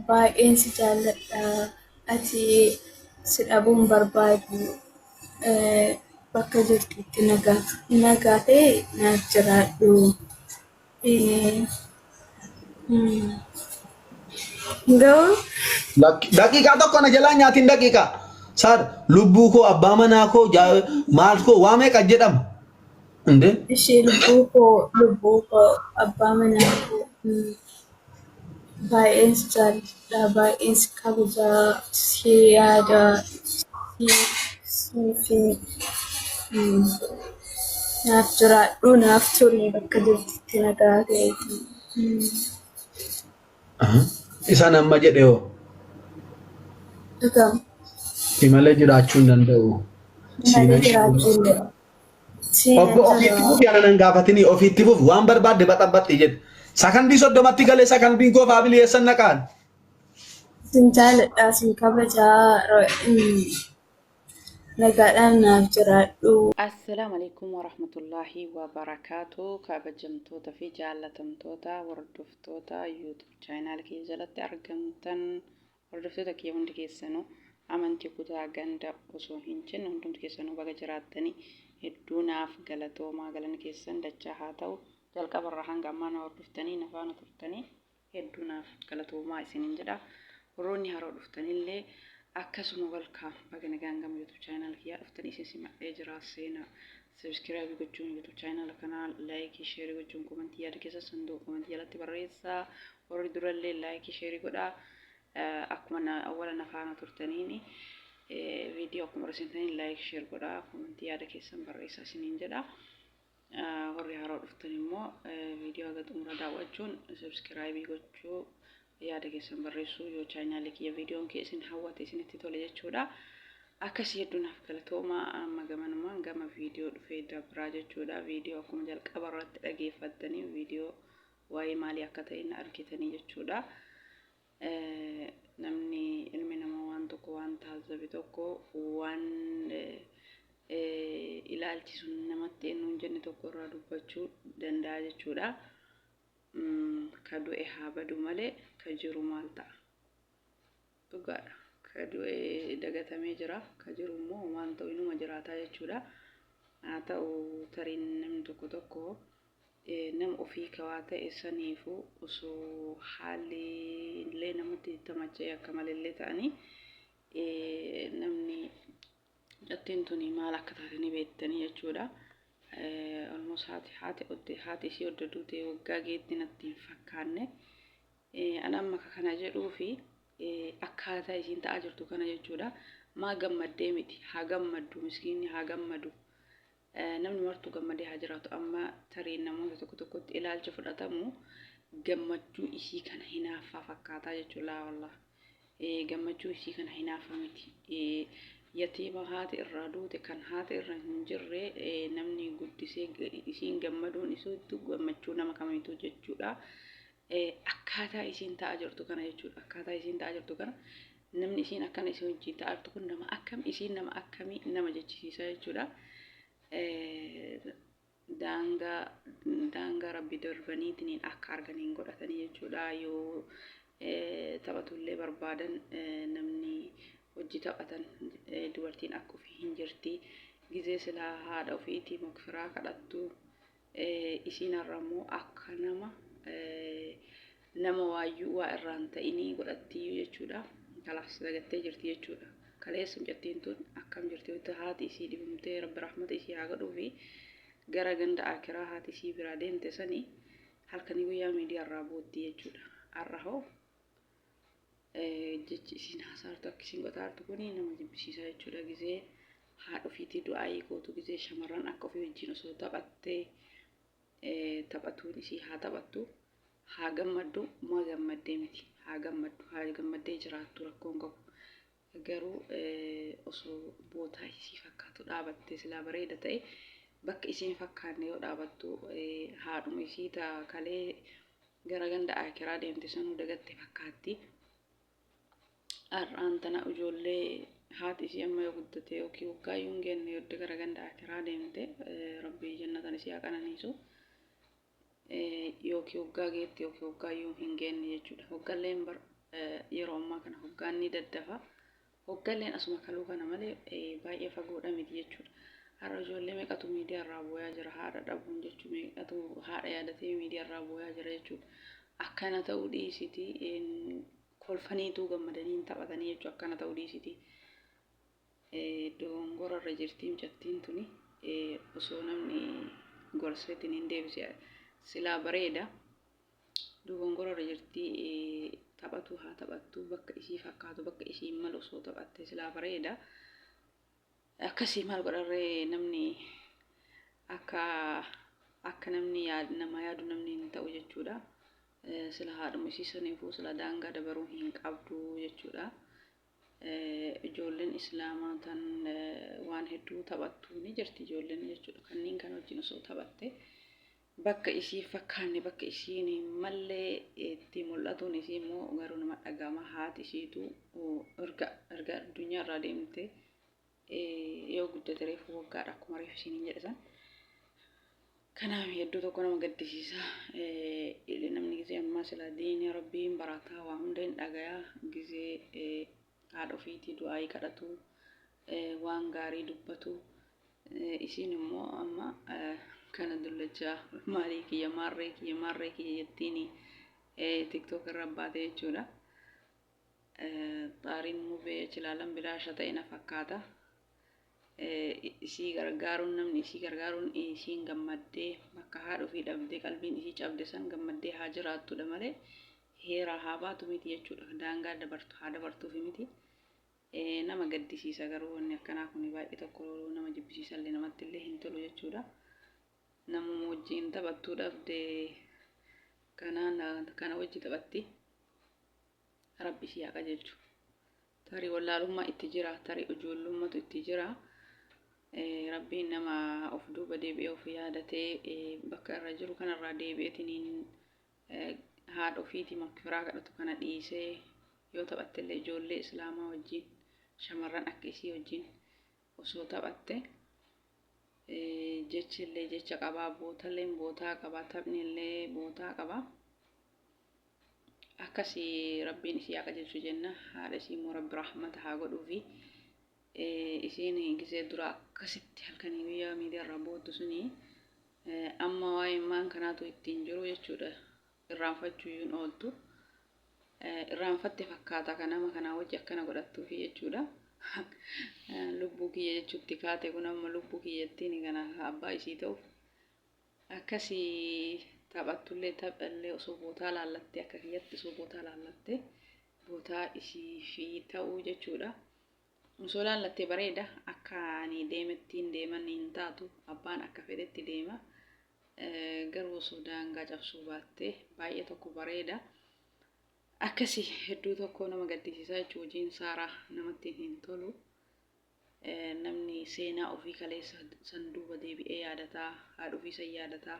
baay'een si jaalladha. Ati si dhabuun barbaadu. Bakka jirtutti nagaa ta'e naaf jiraadhu. Garuu Daqiiqaa tokko na jalaa nyaatiin daqiiqaa. Saar lubbuu koo abbaa manaa koo maal koo waa meeqa jedhama? Inde ishee lubbuu koo abbaa manaa koo baay'een si jaalladha. Baay'een si kabajaa si yaada siifi naaf jiraadhu naaf turi bakka jirtutti nagaa ta'e. isaan amma jedhe hoo Dhugama imala jiraachuu hin danda'u. malee Siinan jiraachuu hin danda'u. obbo Siinan ofiitti jira. fufi ana nan gaafatini ofiitti fufi waan barbaadde baxabbaxi jedhe. Sakandii soddomatti galee sakandii koo faabiliyeessan naqaan. Sin jaalladhaa sin kabajaa nagaadhaan naaf jiraadhu. Assalaamu alaikum warahmatullahi wabarakatuh. Kabajamtoota fi jaallatamtoota hordoftoota YouTube channel kee jalatti argamtan hordoftoota kee hundi keessanuu amantii kutaa ganda osoo hin jenne hundumti keessanuu baga jiraattanii hedduu naaf galatoomaa galanni keessan dachaa haa ta'u. Jalqabarraa hanga ammaa na hordoftanii na faana turtanii hedduu naaf galatoomaa isiniin jedha. Warroonni haroo dhuftanillee akkasuma welcome baga nagaan gama YouTube channel kiyyaa dhuftanii isin simadhee jira. Seenaa subscribe gochuun YouTube channel kanaa like share gochuun komentii yaada keessa sanduuqa komentii jalatti barreessaa. Warri durallee like share godhaa. Akkuma awwala na faana turtaniini viidiyoo akkuma barreessitanii like share godhaa komentii yaada keessan barreessaa isiniin jedha. Warri haroo dhuftan immoo viidiyoo haga xumura daawwachuun subscribe gochuu yaada keessan barreessuu yoo chaanaalii kiyya viidiyoon kee isin hawwate isinitti tole jechuudha. Akkasii hedduu naaf galatoomaa amma gamanumaan gama viidiyoo dhufee dabraa jechuudha. Viidiyoo akkuma jalqaba irratti dhageeffattanii viidiyoo waa'ee maalii akka ta'e na argitanii jechuudha. Namni ilmi namaa waan tokko waan taasisabe tokko waan ilaalchisu namatti eenyuun jenne tokko irraa dubbachuu danda'a jechuudha. Ka du'e haa badu malee ka jiru maal ta'a? Dhugaadha. Ka du'e dagatamee jira. Ka jiru immoo waan ta'u inuma jiraataa jechuudha. Haa ta'u tariin namni tokko tokko nama ofii kawaa ta'e saniifuu osoo haalli illee namatti tamachee akka malillee ta'anii namni jattiin tuni maal akka taate ni beektanii jechuudha. Almost haati isii odda duute waggaa geetti natti hin fakkaanne. Ana amma kana jedhuu fi akkaataa isiin ta'aa jirtu kana jechuudha. Maa gammaddee miti haa gammaddu miskiinni haa gammadu. Namni martuu gammadee haa jiraatu. Amma tarii namoota tokko tokkotti ilaalcha fudhatamu gammachuu isii kana hinaaffaa fakkaataa jechuudha wallah. Gammachuu isii kana hinaaffaa miti. Yatiima haati irraa duute kan haati irra hin jirre namni guddisee isiin gammaduun isiitu gammachuu nama kamiitu jechuudha. Akkaataa isiin ta'aa jirtu kana jechuudha. Akkaataa isiin ta'aa jirtu kana namni isiin akkana isii wajjin ta'aa jirtu kun nama akkam isiin nama akkamii nama jechisiisa jechuudha. Daangaa rabbi darbaniitiin akka arganiin godhatanii jechuudha. Yoo taphatullee barbaadan namni hojii taphatan dubartiin akka ofii hin jirti. Gizee silaa haadha ofiitii mukfiraa kadhattu isiin har'ammoo akka nama waayyuu waa irraan ta'inii godhattii jechuudha. Kalaas dagattee jirti jechuudha. Kaleessa mucattiin tun akkam jirti yoo ta'u haati isii dhibamtee rabbi rahmata isii haa godhuu fi gara ganda akiraa haati isii biraa deemte sanii halkanii guyyaa miidiyaa irraa booddee jechuudha. Har'a hoo jechi isiin hasaartu akka isiin qotaartu kuni nama jibbisiisaa jechuudha. Gizee haadha ofiitii du'aayii gootu gizee shamarran akka ofii wajjin osoo taphattee taphatuun isii haa taphattu haa gammaddu maa gammaddee miti haa gammaddee jiraattu rakkoon qabu. Garuu osoo bootaa isii fakkaatu dhaabattee silaa bareeda ta'e bakka isiin fakkaanne yoo dhaabattu haadhuma isii ta'a kalee gara ganda akiraa deemte sanuu dagatte fakkaatti. Har'aan tana ijoollee haati isii amma yoo guddate yookiin waggaa yoo hin geenne yoo gara ganda akiraa deemte rabbii jannatan isii haa qananiisu. Yookiin waggaa geetti yookiin waggaa yoo hin geenne jechuudha. Waggaalleen yeroo ammaa kana hoggaan ni daddafa. Hoggaalleen asuma kaluu kana malee baay'ee fagoodha miti jechuudha. Har'a ijoollee meeqatu miidiyaa irraa booyaa jira, haadha dhabuun jechuun meeqatu haadha yaadatee miidiyaa irraa booyaa jira jechuudha. Akkana ta'uu dhiisiti kolfaniituu gammadanii taphatanii jechuudha. Akkana ta'uu dhiisiti dogongora irra jirti mucattiin tuni osoo namni gorseetiin hin deebise silaa bareeda. Dogongora irra jirti taphatu haa taphattu bakka ishii fakkaatu bakka ishii malu osoo taphatte silaa bareeda. Akkasii maal godharree namni akka namni nama yaadu namni hin ta'u jechuudha. Sila haadhuma ishii saniifuu sila daangaa dabaruu hin qabdu jechuudha. Ijoolleen islaamaa tan waan hedduu taphattu ni jirti ijoolleen jechuudha. Kanneen kan wajjin osoo taphatte bakka ishii fakkaanne bakka ishiin hin mallee itti mul'atuun ishii immoo garuu nama dhagama. Haati ishiitu erga addunyaa irraa deemte yoo guddate reefu waggaadha akkuma reefu ishiin jedhan. Kanaaf hedduu tokko nama gaddisiisa. Namni gisee ammaa sila diinii rabbiin barataa waa hunda hin dhagayaa gisee haadha ofiitii du'aayii kadhatu waan gaarii dubbatu. Isiin immoo amma kana dullachaa maalii kiyya maarree kiyya jettiin tiktok irra baate jechuudha. Xaariin mubee chilaalan bilaasha ta'e na fakkaata. Isii gargaaruun namni isii gargaaruun isiin gammaddee bakka haadha ofii dhabdee qalbiin isii cabde san gammaddee haa jiraattudha malee heera haa baatu miti jechuudha. Daangaa haa dabartuufi miti. Nama gaddisiisa garuu wanni akkanaa kun baay'ee tokko nama jibbisiisa illee namatti illee hin tolu jechuudha. Namuma wajjin taphattuu dhabdee kana wajji taphatti rabbi ishii haa qajeelchu. Tarii wallaalummaa itti jira, tarii ijoollummaatu itti jira. Rabbiin nama of duuba deebi'ee of yaadatee bakka irra jiru kanarraa deebi'eetiin haadha ofiitii makfiraa kadhatu kana dhiisee yoo taphatte illee ijoollee islaamaa wajjin shamarran akka isii wajjin osoo taphatte jechi illee jecha qabaa, bootallee bootaa qabaa, taphni illee bootaa qabaa. Akkasii rabbiin ishii haa qajeelchu jenna. Haadha ishii immoo rabbi rahmata haa godhuufi. Isiin gisee dura akkasitti halkanii guyyaa miidiyaa irraa booddu suni amma waa'ee maan kanaatu ittiin jiru jechuudha. Irraanfachuu iyyuu hin ooltu. Irraanfatte fakkaata kanama kanaa wajji akkana godhattuufi jechuudha. Lubbuu kiyya jechuutti kaate kun amma lubbuu kiyyattiin kana abbaa isii ta'u. Akkasii taphattullee taphallee osoo bootaa laallattee akka kiyyatti osoo bootaa laallattee bootaa ishii fi ta'uu jechuudha. Osoo laallattee bareeda akka ani deemettiin deeman hin taatu abbaan akka fedhetti deema. Garuu osoo daangaa cabsuu baattee baay'ee tokko bareeda. Akkasii hedduu tokko nama gaddisiisaa jechuudha. Hojiin saaraa namatti hin tolu. Namni seenaa ofii kaleessa san duuba deebi'ee yaadataa, haadha ofii san yaadataa,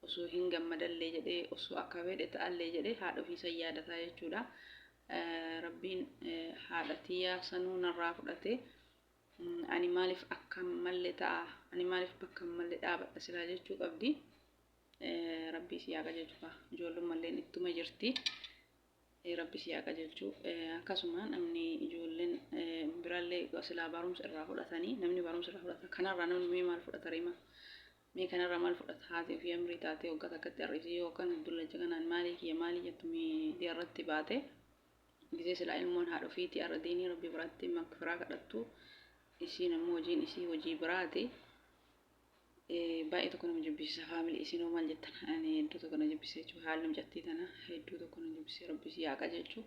osoo hin gammadallee jedhee osoo akka fedhe ta'allee jedhee haadha ofii san yaadataa jechuudha. Rabbiin haadha tiyyaa sanuu narraa fudhate ani maaliif akka mallee ta'a, ani maaliif bakka mallee dhaabadha silaa jechuu qabdi. Rabbi si haa qajeelchu. Ijoollummalleen ittuma jirti. Rabbi si haa qajeelchu. Akkasuma namni ijoolleen biraallee silaa barumsa irraa fudhatanii namni barumsa irraa fudhata. Kanarraa namni mee maal fudhata reema? Mee kanarraa maal fudhata? Haati ofii amrii taatee waggaa takkatti har'isii yookaan dullacha kanaan maalii kiyya maalii jettu miidiyaa irratti baate gisee silaa ilmoon haadha ofiitii har'a diinii rabbi biratti makfiraa kadhattu isiin ammoo hojiin isii hojii biraati. Baay'ee tokko nama jibbisiisa faamilii isinoo maal jettan ani hedduu tokko nama jibbisiisa jechuudha. Haalli mijattii tana hedduu tokko nama jibbisiisa. Rabbi si haa qajeelchu.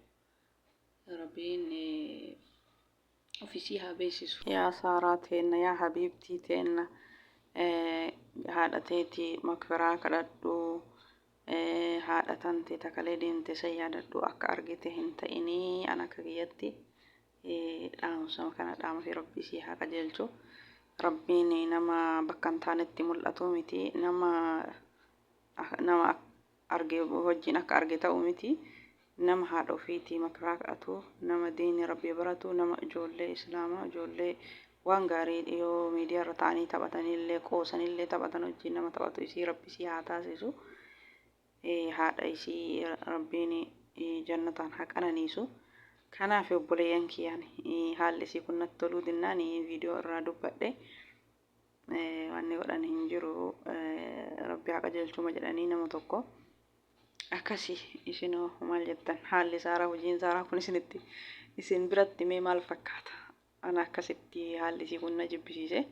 Rabbiin ofisii haa beeksisu. Yaa saaraa teenna yaa habiibtii teenna haadha teetii makfiraa kadhadhu. Haadha tante takalee deemte san yaadadhu akka argite hin ta'inii an akka kiyyatti dhaamsa kana dhaamate rabbi si haa qajeelchu. Rabbiin nama bakka hin taanetti mul'atu miti. Nama arge wajjin akka arge ta'u miti. Nama haadha ofiitii makfiraa kadhatu, nama diinii rabbi baratu, nama ijoollee islaamaa, ijoollee waan gaarii yoo miidiyaa irra ta'anii taphatanillee qoosanillee taphatan wajjin nama taphatu isii rabbi si haa taasisu. Haadha isii rabbiin jannataan haa qananiisu. Kanaaf obboleeyyan kiyyaan haalli isii kun natti toluu dinnaan viidiyoo irraa dubbadhe. Wanni godhan hin jiru rabbi haa qajeelchuma jedhanii nama tokko akkasi isinoo maal jettan haalli Saaraa hojiin Saaraa kun isin biratti mee maal fakkaata? Ana akkasitti haalli isii kun na jibbisiise.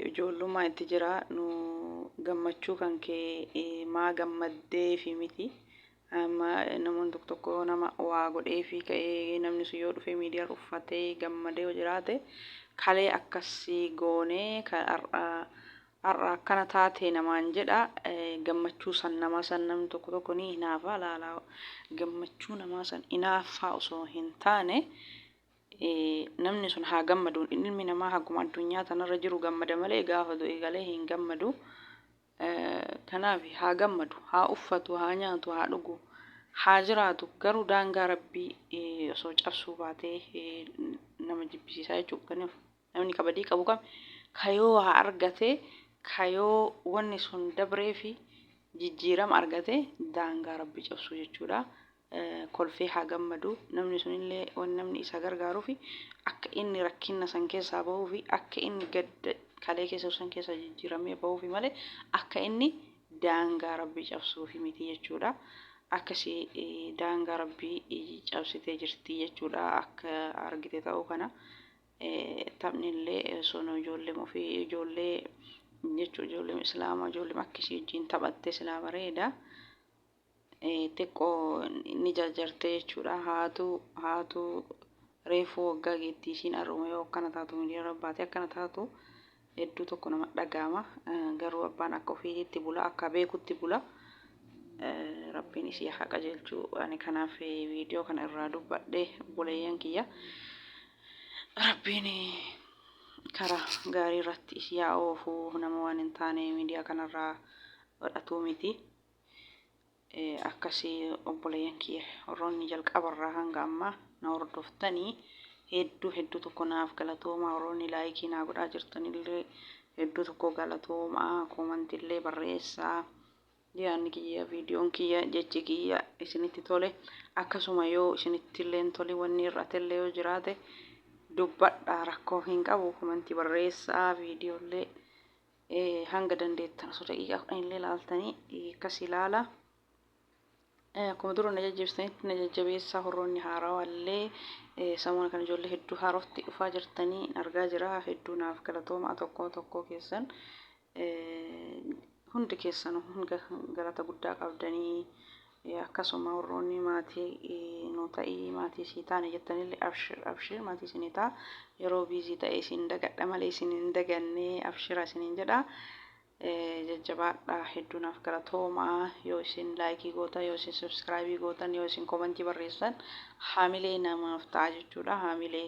Ijoollummaa itti jira nu gammachuu kan kee maa gammaddee fi miti. Amma namoonni tokko nama waa godhee fi ka'ee namni sun yoo dhufee miidiyaa uffatee gammadee yoo jiraate kalee akkasii goonee har'a akkana taate namaan jedha. Gammachuu san namaa san namni tokko ni hinaafa laalaa gammachuu namaa san hinaaffaa osoo hin taane namni sun haa gammadu. Ilmi namaa haguma addunyaa tanarra jiru gammada malee gaafa du'e galee hin gammadu. Kanaaf haa gammadu, haa uffatu, haa nyaatu, haa dhugu, haa jiraatu. Garuu daangaa rabbii osoo cabsuu baatee nama jibbisiisaa jechuudha. Namni kabadii qabu kam kayoo haa argate, kayoo wanni sun dabree fi jijjiirama argate daangaa rabbii cabsuu jechuudha. Kolfee haa gammadu. Namni sunillee waan namni isa gargaaruu fi akka inni rakkina san keessaa bahuu fi akka inni gadda kalee keessa san keessa jijjiiramee bahuu fi malee akka inni daangaa rabbii cabsuu fi miti jechuudha. Akkasii daangaa rabbii cabsitee jirti jechuudha. Akka argite ta'uu kana taphni illee osoo ijoollee ofii ijoollee jechuudha ijoollee islaamaa ijoollee akkasii wajjin taphattee silaa bareeda. Xiqqoo ni jarjarte jechuudha. Haatu reefuu waggaa geettii isiin arruma yoo akkana taatu miidiyaa rabbaatee akkana taatu hedduu tokko nama dhagahama. Garuu abbaan akka ofiitti bula akka beekutti bula. Rabbiin isii haa qajeelchu. Ani kanaaf viidiyoo kana irraa dubbadhe obboleeyyan kiyya. Rabbiin karaa gaarii irratti isii haa oofuu. Nama waan hin taane miidiyaa kanarraa godhatuu miti. Akkasii obboleeyyan kiyya warroonni jalqabarraa hanga ammaa na hordoftanii hedduu tokko naaf galatooma. Warroonni laayikii naa godhaa jirtanillee hedduu tokko galatooma. Koomantillee barreessaa. Yaanni kiyya viidiyoon kiyya jechi kiyya isinitti tole akkasuma yoo isinittillee tole wanni irratellee yoo jiraate dubbadhaa rakkoo hin qabu. Koomantii barreessaa viidiyoolee hanga dandeettan osoo daqiiqaa 10 illee ilaaltanii akkasii ilaala. Akkuma dura na jajjabeessanitti na jajjabeessaa. Warroonni haarawallee sammuna kan ijoollee hedduu haarofti dhufaa jirtanii argaa jira. Hedduu naaf galatooma tokko keessan hundi keessan hunda galata guddaa qabdanii. Akkasuma warroonni maatii nuu ta'ii maatii isii taane jettanillee abshir maatii isinii ta'a. Yeroo biizii ta'e isin dagadha malee isin hin daganne abshira isiniin jedha. Jajjabaadhaa hedduu naaf galatooma. Yoo isin laayikii gootan yoo isin subscribe gootan yoo isin koomantii barreessan haamilee namaaf ta'a jechuudha. Haamilee